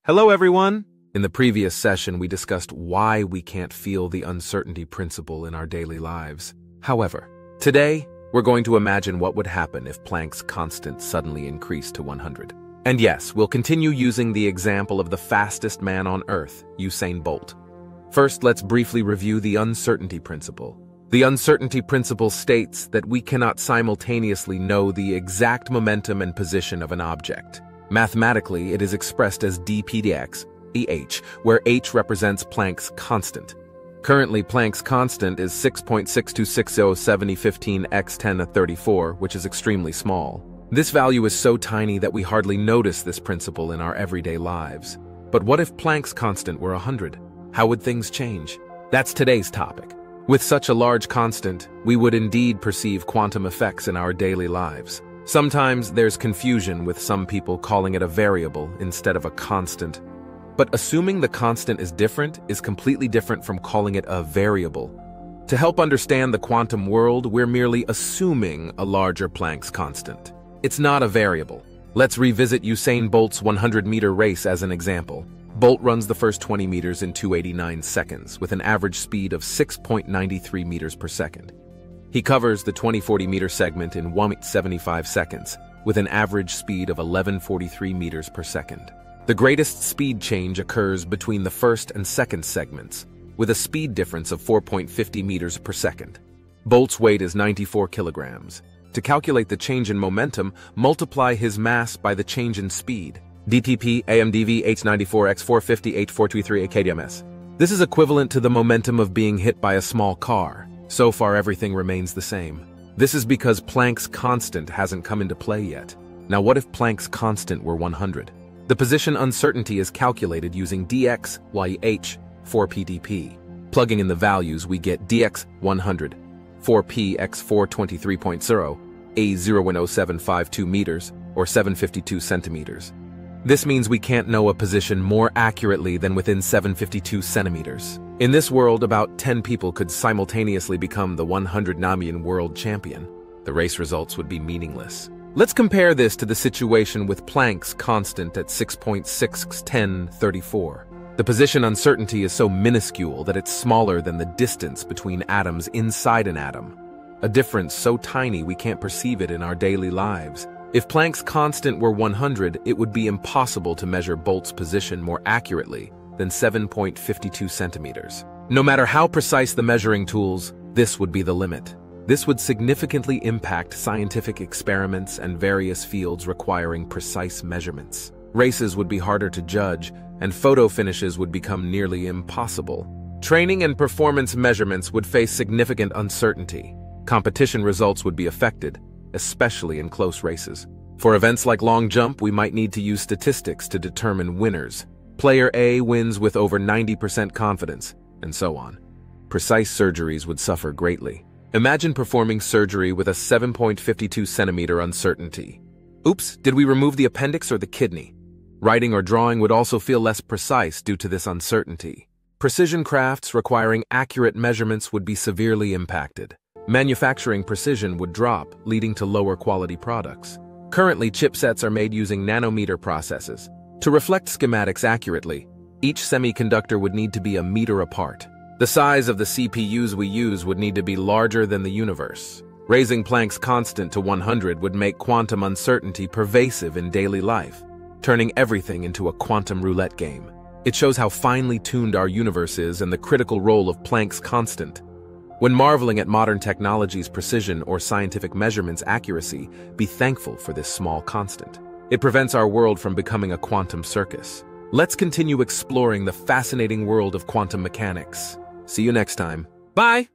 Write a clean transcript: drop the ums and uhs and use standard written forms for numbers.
Hello, everyone! In the previous session, we discussed why we can't feel the uncertainty principle in our daily lives. However, today, we're going to imagine what would happen if Planck's constant suddenly increased to 100. And yes, we'll continue using the example of the fastest man on Earth, Usain Bolt. First, let's briefly review the uncertainty principle. The uncertainty principle states that we cannot simultaneously know the exact momentum and position of an object. Mathematically, it is expressed as dpdx, EH, where h represents Planck's constant. Currently, Planck's constant is 6.62607015 x 10 to 34, which is extremely small. This value is so tiny that we hardly notice this principle in our everyday lives. But what if Planck's constant were 100? How would things change? That's today's topic. With such a large constant, we would indeed perceive quantum effects in our daily lives. Sometimes there's confusion with some people calling it a variable instead of a constant. But assuming the constant is different is completely different from calling it a variable. To help understand the quantum world, we're merely assuming a larger Planck's constant. It's not a variable. Let's revisit Usain Bolt's 100-meter race as an example. Bolt runs the first 20 meters in 289 seconds with an average speed of 6.93 meters per second. He covers the 20-40-meter segment in 1.75 seconds with an average speed of 11.43 meters per second. The greatest speed change occurs between the first and second segments, with a speed difference of 4.50 meters per second. Bolt's weight is 94 kilograms. To calculate the change in momentum, multiply his mass by the change in speed. DTP AMDV H94 x 450 H423 AKDMS. This is equivalent to the momentum of being hit by a small car. So far, everything remains the same. This is because Planck's constant hasn't come into play yet. Now, what if Planck's constant were 100? The position uncertainty is calculated using dx, yh, 4pdp. Plugging in the values, we get dx 100, 4p x 423.0, a 0.0752 meters, or 752 centimeters. This means we can't know a position more accurately than within 752 centimeters. In this world, about 10 people could simultaneously become the 100-Namian world champion. The race results would be meaningless. Let's compare this to the situation with Planck's constant at 6.61034. The position uncertainty is so minuscule that it's smaller than the distance between atoms inside an atom. A difference so tiny we can't perceive it in our daily lives. If Planck's constant were 100, it would be impossible to measure Bolt's position more accurately than 7.52 centimeters. No matter how precise the measuring tools, this would be the limit. This would significantly impact scientific experiments and various fields requiring precise measurements. Races would be harder to judge, and photo finishes would become nearly impossible. Training and performance measurements would face significant uncertainty. Competition results would be affected, especially in close races. For events like long jump, we might need to use statistics to determine winners. Player A wins with over 90% confidence, and so on. Precise surgeries would suffer greatly. Imagine performing surgery with a 7.52 centimeter uncertainty. Oops, did we remove the appendix or the kidney? Writing or drawing would also feel less precise due to this uncertainty. Precision crafts requiring accurate measurements would be severely impacted. Manufacturing precision would drop, leading to lower quality products. Currently, chipsets are made using nanometer processes. To reflect schematics accurately, each semiconductor would need to be a meter apart. The size of the CPUs we use would need to be larger than the universe. Raising Planck's constant to 100 would make quantum uncertainty pervasive in daily life, turning everything into a quantum roulette game. It shows how finely tuned our universe is and the critical role of Planck's constant. When marveling at modern technology's precision or scientific measurements' accuracy, be thankful for this small constant. It prevents our world from becoming a quantum circus. Let's continue exploring the fascinating world of quantum mechanics. See you next time. Bye!